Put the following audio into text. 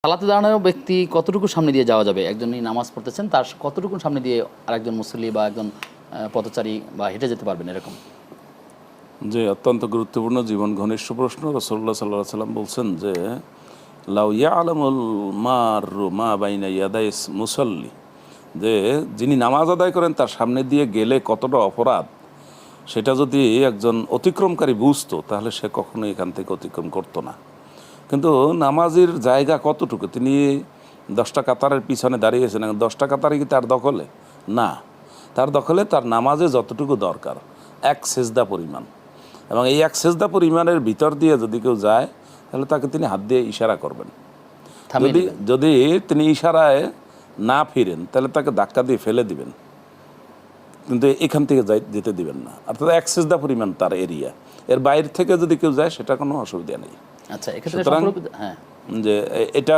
সালাতে দাঁড়ানো ব্যক্তি কতটুকু সামনে দিয়ে যাওয়া যাবে? একজনই নামাজ পড়তেছেন, তার কতটুকু সামনে দিয়ে আরেকজন মুসল্লি বা একজন পথচারী বা হেঁটে যেতে পারবেন এরকম? যে অত্যন্ত গুরুত্বপূর্ণ জীবন ঘনিষ্ঠ প্রশ্ন। রাসূলুল্লাহ সাল্লাল্লাহু আলাইহি ওয়াসাল্লাম বলছেন যে লাউ ইয়ালামুল মারু মা বাইনা ইয়াদাইস মুসাল্লি, যে যিনি নামাজ আদায় করেন তার সামনে দিয়ে গেলে কতটা অপরাধ, সেটা যদি একজন অতিক্রমকারী বুঝতো তাহলে সে কখনোই এখান থেকে অতিক্রম করতো না। কিন্তু নামাজের জায়গা কতটুকু, তিনি 10টা কাতারের পিছনে দাঁড়িয়েছেন, 10টা কাতারই কি তার দখলে? না, তার দখলে তার নামাজে যতটুকু দরকার এক সেজদা পরিমাণ, এবং এই এক সেজদা পরিমাণের ভিতর দিয়ে যদি কেউ যায় তাহলে তাকে তিনি হাত দিয়ে ইশারা করবেন। থামিয়ে যদি দিবেন। যদি তিনি ইশারায় না ফিরেন তাহলে তাকে ধাক্কা দিয়ে ফেলে দিবেন, কিন্তু এখান থেকে যেতে দিবেন না। অর্থাৎ এক সেজদা পরিমাণ তার এরিয়া, এর বাইরে থেকে যদি কেউ যায় সেটা কোনো অসুবিধা নেই। আচ্ছা, এক্ষেত্রে সুতরাং সম্পর্ক হ্যাঁ যে এটা